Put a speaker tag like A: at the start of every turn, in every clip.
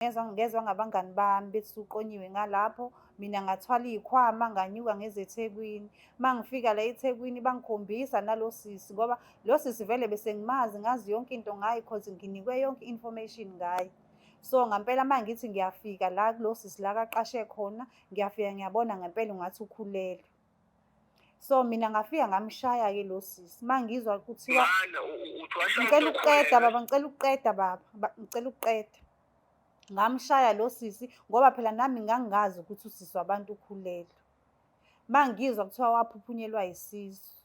A: ngezwa ngabangani bami bethi uqonyiwe ngalapho, mina ngathwala iy'khwama nganyuka ngeze eThekwini. Uma ngifika la eThekwini bangikhombisa nalo sisi ngoba lo sisi vele bese ngimazi ngazi yonke into ngayo cause nginikwe yonke i-information ngayo. So ngampela uma ngithi ngiyafika la kulo sisi la akaqashe khona, ngiyafika ngiyabona ngempela ungathi ukhulelwe. So mina ngafika ngamshaya-ke lo sisi. Uma ngizwa kuthiwa ngicela ukuqeda baba, ngicela ukuqeda baba, ngicela ukuqeda. Ngamshaya lo sisi ngoba phela nami ngangingazi ukuthi usisi wabantu ukhulelwe. Uma ngizwa kuthiwa waphuphunyelwa yisisu.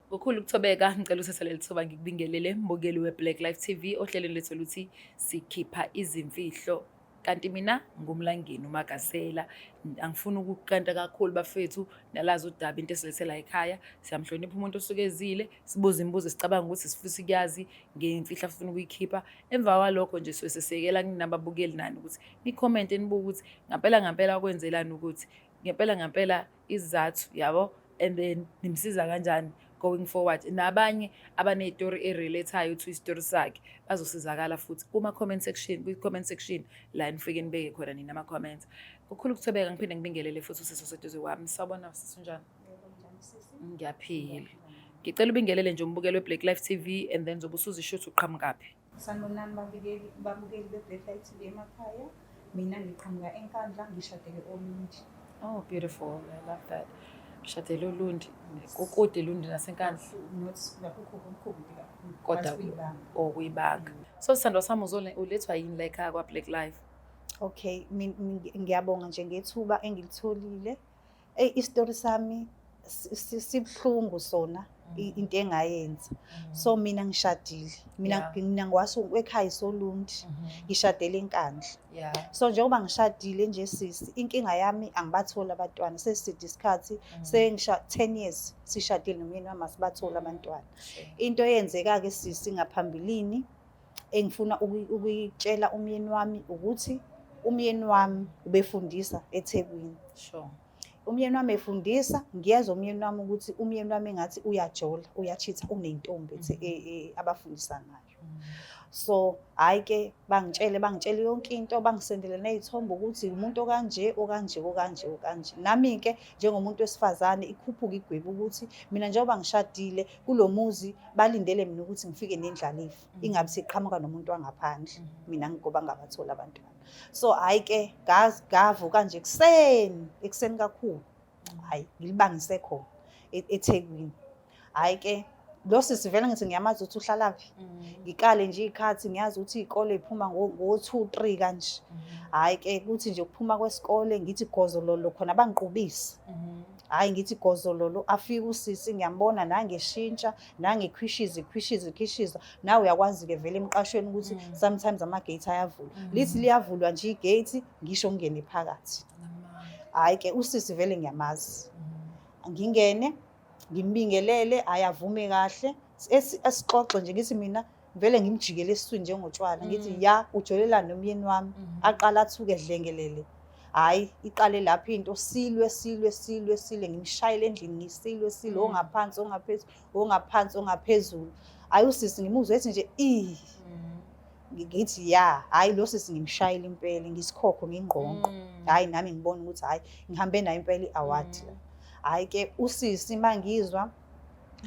B: Ngokukhulu ukuthobeka ngicela uthatha leli thuba ngikubingelele mbukeli we-Black Life TV ohlelweni lethu luthi sikhipha izimfihlo. Kanti mina ngumlangeni uMagasela. Angifuni ukukanta kakhulu bafethu nalazi udaba into esilethela ekhaya. Siyamhlonipha umuntu osuke ezile, sibuze imibuzo sicabanga ukuthi sifisa ukuyazi ngemfihlo afuna ukuyikhipha. Emva kwalokho nje sisesekela nginababukeli nani ukuthi ni-comment nibuke ukuthi ngampela kwenzelani ukuthi ngampela izathu yabo, and then nimsiza kanjani going forward. Nabanye abaney'tori erelateayo to isitori sakhe bazosizakala futhi kwi-comment section la nifike nibeke khona nina ama-comments. Kukhulu ukuthobeka ngiphinde ngibingelele futhi usisi oseduze kwami. Sawubona sisi unjani? Ngiyaphila. Ngicela ubingelele nje umbukeli we-Black Life TV and then zobe usuzisho ukuthi uqhamukaphi.
A: Sanibonani babukeli be-Black Life TV emakhaya. Mina ngiqhamuka eNkandla, ngishadele oMundi.
B: Oh, beautiful. I love that. Shadele uLundi. Kukude Lundi naseNkandla. Kodwa okuyibanga. So sithandwa sami ulethwa yini la ekhaya kwa-Black Life?
A: Okay, ngiyabonga nje ngethuba engilitholile. Isitori sami sibuhlungu sona into engayenza. So mina ngishadile. Mina ngwasekhaya iSolundi. Ngishadele eNkandla.
B: Yeah.
A: So njengoba ngishadile nje sisi, inkinga yami angibatholi abantwana. Seside isikhathi sengisha 10 years sishadile nomyeni wami asibatholi abantwana. Into eyenzeka-ke sisi ngaphambilini engifuna ukuyitshela umyeni wami ukuthi umyeni wami ubefundisa eThekwini.
B: Sure.
A: Umyeni wami efundisa, ngiyezwa umyeni wami ukuthi umyeni wami engathi uyajola, uyachitha unentombi abafundisa ngayo. So hayi-ke bangitshele yonke into, bangisendele ney'thombe ukuthi umuntu okanje. Nami-ke njengomuntu wesifazane ikhuphuka igwebu ukuthi mina njengoba ngishadile kulo muzi balindele mina ukuthi ngifike nendlalifa. Ingabe siqhamuka nomuntu wangaphandle. Mina ngoba ngabathola abantwana. So hayi-ke ngavuka nje ekuseni kakhulu. Hayi ngilibangise khona eThekwini. Hayi-ke lo sisi vele ngithi ngiyamazi ukuthi uhlalaphi. Ngikale nje iy'khathi ngiyazi ukuthi iy'kole ziphuma ngo-2-3 kanje. Hayi-ke kuthi nje ukuphuma kwesikole ngithi gozololo khona bangiqubisa. Hhayi ngithi gozololo afike usisi ngiyambona nangeshintsha nangekhwishiza. Nawe uyakwazi-ke vele emqashweni ukuthi sometimes ama-gate ayavulwa. Lithi liyavulwa nje i-gate ngisho ngingene phakathi. Hhayi-ke usisi vele ngiyamazi. Ngingene ngimbingelele ayavume kahle. Esixoxe nje ngithi mina vele ngimjikele esiswini njengotshwala. Ngithi ya ujolelani nomyeni wami aqala athuke dlengelele. Hhayi iqale lapho into silwe ngimshayele endlini ngisilwe ongaphansi ongaphezulu. Hhayi usisi ngimuzwe ethi nje ngithi ya hhayi lo sisi ngimshayele impela ngisikhokho ngingqongqo. Hhayi nami ngibona ukuthi hhayi ngihambe nayo impela i-award la. Hhayi-ke usisi mangizwa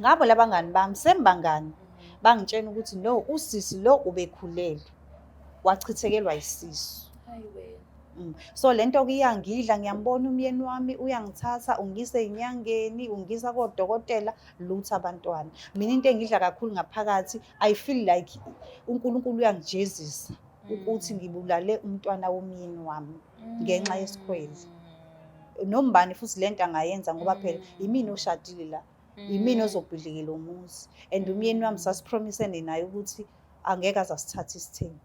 A: ngabo labangani bami sembangani bangitshena ukuthi no usisi lo ubekhulelwe wachithekelwa yisisu.
B: Hayi wena.
A: So lento iyangidla ngiyambona umyeni wami uyangithatha ungise enyangeni ungisa kodokotela lutho abantwana. Mina into engidla kakhulu ngaphakathi I feel like uNkulunkulu uyangijezisa ukuthi ngibulale umntwana womyeni wami ngenxa yesikhwele. Nombani futhi lento angayenza ngoba phela imina oshadile la. Imina ozobhidlikela umuzi and umyeni wami sasipromisene naye ukuthi angeke azasithatha isithembu.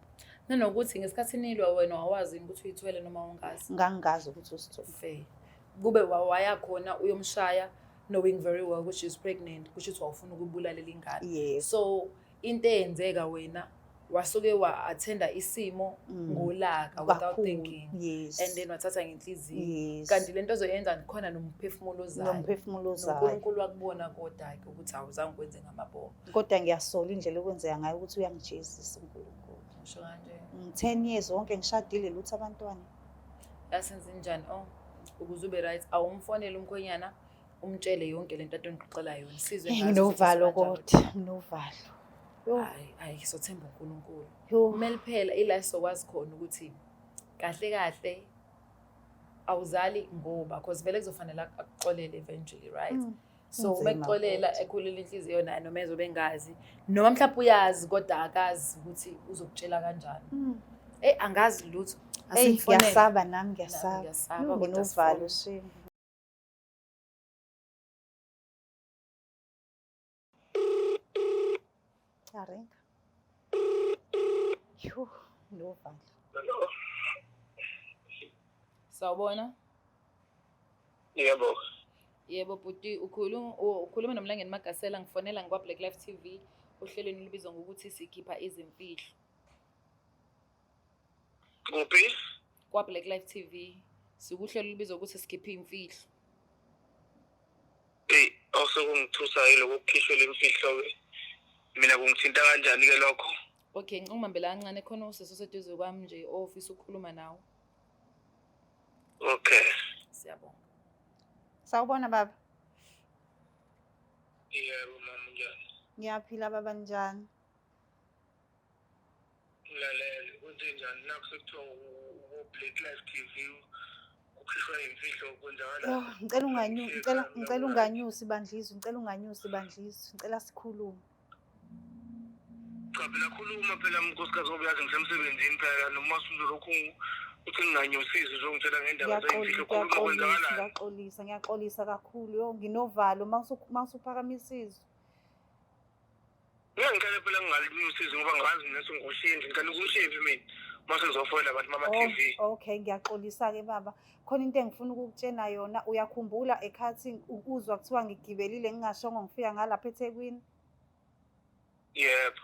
B: Nanokuthi ngesikhathi nilwa wena wawazi ukuthi uyithwele noma ungazi?
A: Ngangingazi ukuthi usithwele.
B: Fair. Kube waya khona uyomshaya knowing very well which is pregnant, kusho ukuthi wawufuna ukubulalela ingane.
A: Yes.
B: So into eyenzeka wena wasuke wa-attenda isimo ngolaka without
A: Kakhulu,
B: thinking.
A: yes.
B: And then wathatha ngenhliziyo.
A: Yes.
B: Kanti lento ozoyenza khona nomphefumulo ozayo.
A: Nomphefumulo ozayo.
B: noNkulunkulu wakubona kodwa-ke ukuthi awuzange ukwenze ngamabomo.
A: Kodwa ngiyasola indlela okwenzeka ngayo ukuthi uyangijezisa uNkulunkulu.
B: Ngisho kanje.
A: 10 years wonke ngishadile lutho abantwana.
B: Yasenza njani? Ukuze ube right, awumfonele umkhwenyana umtshele yonke lento atonixoxela yona. Sizwe ngazo.
A: Nginovalo kodwa, nginovalo.
B: Hayi sothemba uNkulunkulu.
A: Yo.
B: Kumele phela ila sokwazi khona ukuthi kahle kahle awuzali ngoba because vele kuzofanele akuxolele eventually, right? So bekuxolela ekhulela inhliziyo naye noma ezobe ngazi noma mhlawumbe uyazi kodwa akazi ukuthi uzokutshela kanjani. Angazi lutho.
A: Ngiyasaba nami ngiyasaba.
B: Ngiyasaba
A: Nginovalo shame. Arenga. Yo, nginovalo.
C: Hello.
B: Sawubona?
C: Yebo.
B: Yebo buti ukhuluma noMlangeni Magasela ngifonela ngikwa Black Life TV ohlelweni libizwa ngokuthi sikhipha izimfihlo.
C: Kuphi?
B: Kwa Black Life TV sikuhlelo libizwa ukuthi sikhipha imfihlo.
C: Awusukungithusa yiloko kukhishwe lemfihlo ke. Mina kungithinta kanjani ke lokho?
B: Okay, ngicumambela kancane khona useso seduze kwami nje office ukukhuluma nawe.
C: Okay.
B: Siyabonga.
A: Sawubona baba.
C: Yebo mama njani?
A: Ngiyaphila baba njani?
C: Ngilalele ukuthi njani nakusekuthiwa Black Life TV kukhishwa imfihlo kwenzakala.
A: Yo, ngicela unganyusi bandlizwe, ngicela sikhulume.
C: Cha phela khuluma phela unkosikazi ngoba yazi ngisemsebenzini phela noma usulokhu uthi nginganyusisi uzongitshela ngendaba zeyimfihlo khuluma kwenzakalayo.
A: Ngiyaxolisa kakhulu. Yo, nginovalo mawusuphakamisa izwi.
C: Ngicela phela ngingalinyusisi ngoba ngazi mina sengushinji ngicela ukushivi mina mase ngizofonela abantu mama TV.
A: Okay, ngiyaxolisa ke baba. Khona into engifuna ukukutshena yona, uyakhumbula ekhathi ukuzwa kuthiwa ngigibelile ngingashongo ngifika ngalapha eThekwini?
C: Yebo.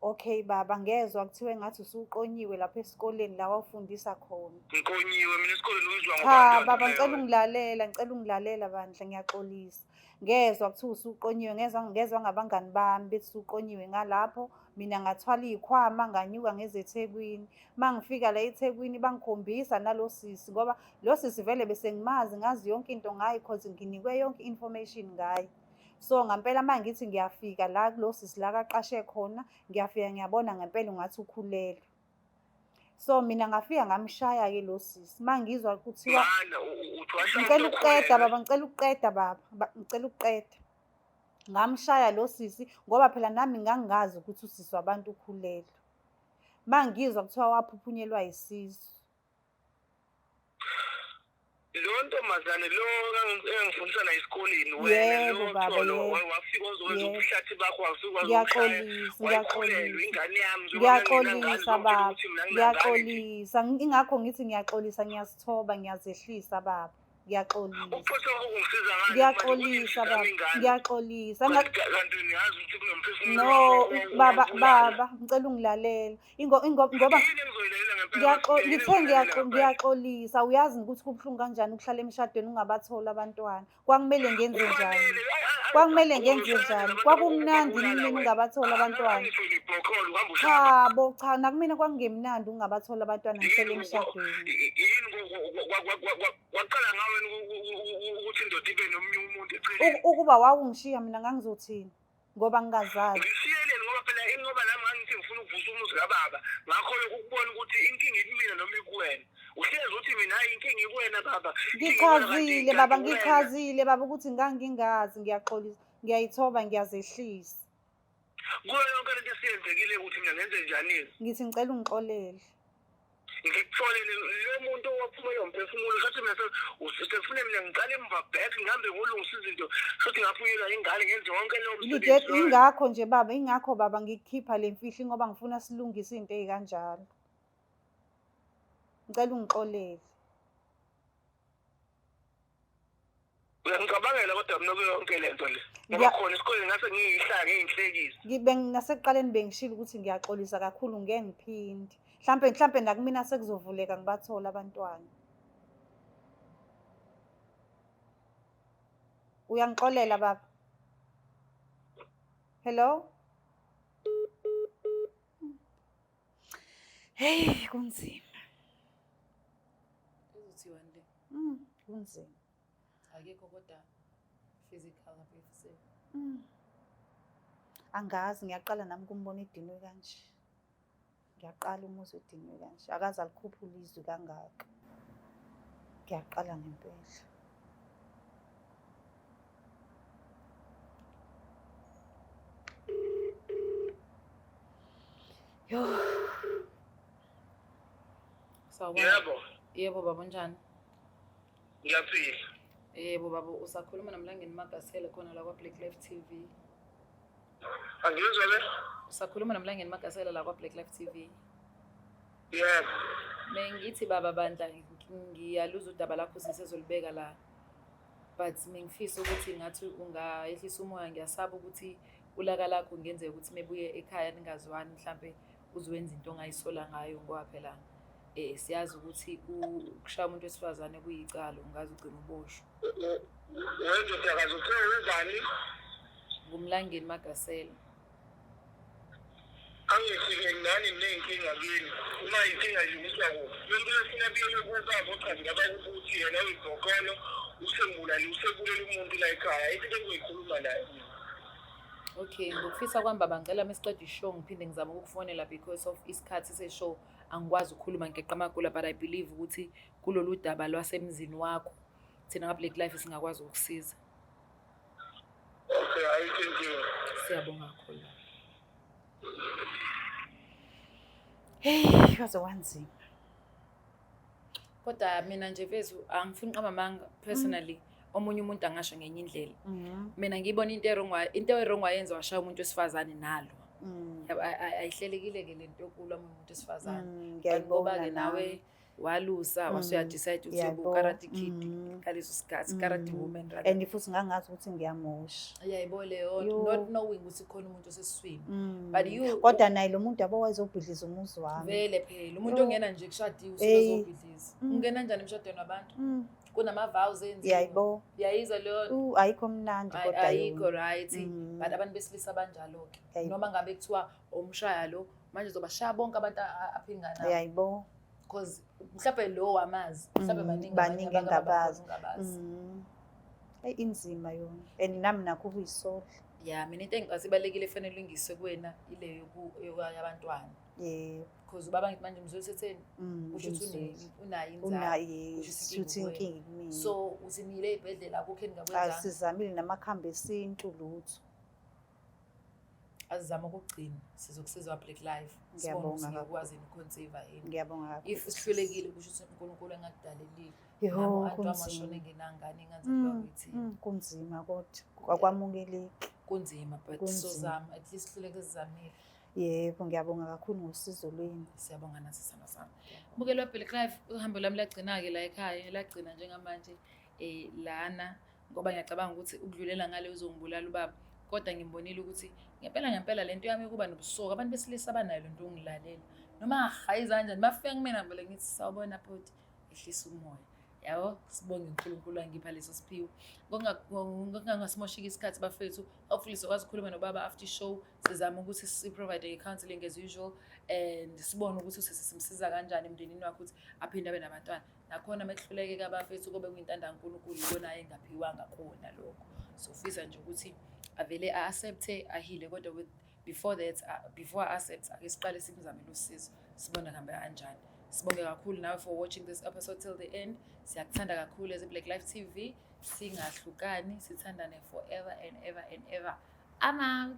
A: Okay baba, ngezwe kuthiwe ngathi usuqonyiwe lapha esikoleni la wawufundisa khona.
C: Ngiqonyiwe mina esikoleni uyizwa
A: Cha baba, ngicela ungilalela bandla, ngiyaxolisa. Ngezwe kuthiwa usuqonyiwe, ngezwe ngabangani bami bethi usuqonyiwe ngalapho. Mina ngathwala izikhwama nganyuka ngeze eThekwini. Mangifika la eThekwini bangikhombisa nalo sisi ngoba lo sisi vele bese ngimazi, ngazi yonke into ngayo because nginikwe yonke information ngayo. So ngempela mangithi ngiyafika la kulo sisi la kaqashe khona, ngiyafika ngiyabona ngempela ungathi ukhulelwe. So mina ngafika ngamshaya ke lo sisi. Mangizwa kuthiwa ngicela ukuqeda baba. Ngamshaya lo sisi ngoba phela nami ngangazi ukuthi usisi wabantu ukhulelwe. Mangizwa kuthiwa waphuphunyelwa yisisu.
C: Lo ntombazane lo engifundisa la esikoleni wena lo wafika uzokuhlathi bakho
A: Ngiyaxolisa
C: ingane yami
A: baba. Ngiyaxolisa. Ingakho ngithi ngiyaxolisa, ngiyasithoba, ngiyazehlisa baba. Ngiyaxolisa.
C: Uphosa ukungisiza ngani?
A: Ngiyaxolisa baba. Ngiyaxolisa.
C: Kanti niyazi ukuthi kunomphefumulo.
A: No baba, ngicela ungilalela. Ngoba ngiyaxolisa. Uyazi ukuthi kubuhlungu kanjani ukuhlala emshadweni ungabathola abantwana. Kwakumele ngenze njani? Kwakumnandi mina ungabathola abantwana. Cha, nakumina kwakungemnandi ungabathola abantwana ngihlele emshadweni.
C: Waqala ngawe ukuthi indoda ibe nomunye umuntu eceleni.
A: Ukuba wawungishiya mina ngangizothini ngoba ngingazazi.
C: Ngishiyeleni ngoba phela ingoba nami ngangithi ngifuna ukuvusa umuzi kababa. Ngakho ukubona ukuthi inkinga ikumina noma ikuwena. Uhlezi uthi mina hayi inkinga ikuwena baba. Ngichazile
A: baba ukuthi ngangingazi. Ngiyaxolisa, ngiyayithoba, ngiyazehlisa.
C: Kuyo yonke lento esiyenzekile ukuthi mina ngenze njani?
A: Ngithi ngicela ungixolele.
C: Ngikutholele lo muntu owaphuma yomphefumulo shothi mina usefune mina ngiqale emva back ngihambe ngolungisa izinto shothi ngaphunyelwa ingane ngenze wonke leyo msebenzi.
A: Ingakho nje baba, ngikukhipha le mfihlo ngoba ngifuna silungise into ezikanjalo. Ngicela ungixolele.
C: Uyangicabangela kodwa mina kuyo yonke lento le. Ngoba khona esikoleni ngase ngiyihlaka ngiyihlekisa.
A: Ngasekuqaleni bengishilo ukuthi ngiyaxolisa kakhulu ngeke ngiphinde. Mhlampe nakumina sekuzovuleka ngibathola abantwana. Uyangixolela baba? Hello? Hey, kunzima.
B: Uzothiwa nje.
A: Kunzima.
B: Akekho kodwa physical abuse.
A: Angazi ngiyaqala nami kumbona idinwe kanje. Ngiyaqala umuzwa edinwe kanje. Akaze alikhuphula izwi kangaka. Ngiyaqala ngempela. Yo.
C: Yebo.
B: Yebo baba njani?
C: Ngiyaphila.
B: Yebo baba usakhuluma naMlangeni Magasela khona la kwa Black Life TV.
C: Angizwa le?
B: Usakhuluma naMlangeni Magasela la kwa Black Life TV.
C: Yebo.
B: Mengithi baba bandla ngiyaluza udaba lakho sisezolibeka la. But mengifisa ukuthi ngathi ungayehlisa umoya ngiyasaba ukuthi ulaka lakho ngenzeka ukuthi mebuye ekhaya ningazwani mhlambe uzwenza into ongayisola ngayo ngoba phela siyazi ukuthi ukushaya umuntu wesifazane kuyicala ungaze ugcina uboshwe.
C: Wenza utakaza uthe ubani?
B: NguMlangeni Magasela.
C: Angifike nani nenkinga kini. Uma inkinga yimisa kuphi? Lento lefuna biyele kubaba ochazi ngabakuthi yena uyigokolo usembulali usebulela umuntu la ekhaya. Into engiyikhuluma naye.
B: Okay, ngokufisa kwami baba ngicela mesiqeda ishow ngiphinde ngizama ukukufonela because of isikhathi seshow angikwazi ukukhuluma ngeqa amagula but I believe ukuthi kulolu daba lwasemzini wakho thina nga Black Life singakwazi ukusiza.
C: Okay, thank you.
B: Siyabonga kakhulu.
A: Hey, kwaze wanzima.
B: Kodwa mina nje mfethu angifuni qamamanga personally omunye umuntu angasho ngenye indlela. Mina ngibona into errong wayenza washaya umuntu wesifazane nalo. Ayihlelekile ke lento yokulwa umuntu wesifazane. Ngoba ke nawe walusa wasuya decide ukuthi yobu karate kid kaleso sikhathi karate woman rather.
A: And futhi ngangathi ukuthi ngiyamosha.
B: Yayibona leyo not knowing ukuthi khona umuntu osesiswini. But you
A: kodwa naye lo muntu yabo wayezobhidliza umuzi wami.
B: Vele phela umuntu ongena nje kushadiwe usezobhidliza. Ungena kanjani emshadweni wabantu? Kunama vows enziwe.
A: Yayibo.
B: Yayiza leyo.
A: Ayikho mnandi kodwa
B: ayikho right. But abantu besilisa banjalo ke. Noma ngabe kuthiwa umshaya lo manje uzobashaya bonke abantu aphingana.
A: Yayibo.
B: Because mhlawumbe lo wamazi mhlawumbe
A: baningi engabazi. Inzima yona and nami nakho kuyisola.
B: Yeah, mina into engasibalekile efanele ulungiswe kuwena ile yabantwana.
A: Yeah.
B: Because ubaba ngithi manje umzosetheni usho ukuthi unayo inzalo.
A: Unayo futhi inkingi kimi.
B: So usinile ezibhedlela akukho engakwenza.
A: Asizamile namakhambi esintu lutho.
B: Azizama ukugcina sizokusiza Black Life.
A: Ngiyabonga
B: ukwazi ukuconceive yini.
A: Ngiyabonga kakhulu.
B: If sihlulekile kusho ukuthi uNkulunkulu engakudalelile.
A: Yho,
B: abantu amashone ngenangane inganzeka ukuthi.
A: Kunzima kodwa akwamukeleki.
B: Kunzima but sizozama at least sihluleke sizamile.
A: Yebo ngiyabonga kakhulu ngosizo lweni.
B: Siyabonga nathi sana sana. Mukelo Black Life uhambo lami lagcina ke la ekhaya lagcina njengamanje lana ngoba ngiyacabanga ukuthi ukudlulela ngale uzongibulala ubaba. Kodwa ngimbonile ukuthi ngempela lento yami kuba nobusoka abantu besilisa abanayo lento ungilalela noma hayi kanjani bafike kumina vele ngithi sawubona bhuti ehlisa umoya yabo sibonge uNkulunkulu angipha leso siphiwo ngongasimoshiya isikhathi bafethu hopefully sokwazi ukukhuluma nobaba after show sizama ukuthi si provide counseling as usual and sibone ukuthi sisimsiza kanjani emndenini wakhe ukuthi aphinde abe nabantwana nakhona mekuhluleke kabafethu kube kuyintanda uNkulunkulu yibona engaphiwanga khona lokho so ufisa nje ukuthi avele accepte ahile kodwa with before that before accept akesiqale simzamile usizo sibona kambe kanjani sibonge kakhulu nawe for watching this episode till the end siyakuthanda kakhulu as Black Life TV singahlukani sithandane forever and ever and ever. I'm out.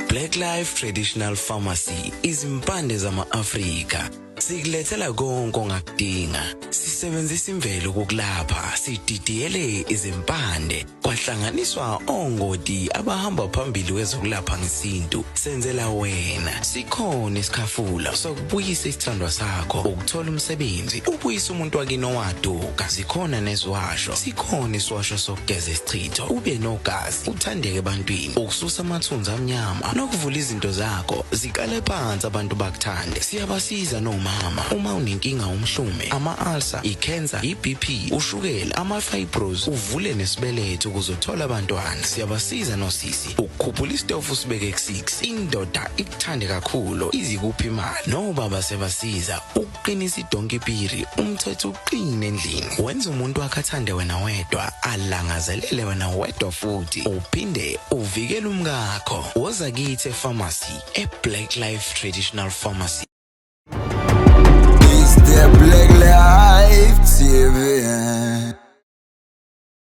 D: Black Life Traditional Pharmacy is Mpande zama Africa. Sikulethela konke ongakudinga. Sisebenzisa imvelo ukulapha, sididiyele izimpande, kwahlanganiswa ongoti abahamba phambili kwezokulapha ngesintu. Senzela wena. Sikhona isikhafula sokubuyisa isithandwa sakho, ukuthola umsebenzi, ubuyisa umuntu wakini owaduka. Sikhona neziwasho. Sikhona isiwasho sokugeza isichitho, ube nogazi, uthandeke ebantwini, ukususa amathunzi amnyama, nokuvula izinto zakho zikale phansi abantu bakuthande. Siyabasiza nomama uma unenkinga umhlume, ama-ulcer, i-cancer, i-BP, ushukela, ama-fibros, uvule nesibeletho ukuzothola abantwana. Siyabasiza nosisi ukukhuphula isitofu sibeke ku-6, indoda ikuthande kakhulu izikuphi imali. Nobaba sebasiza ukuqinisa idonkipiri, umthetho uqine endlini. Wenza umuntu wakhe athande wena wedwa, alangazelele wena wedwa futhi, uphinde uvikele umkakho. Woza kithi epharmacy, eBlack Life Traditional Pharmacy.
E: It's the Black Life TV.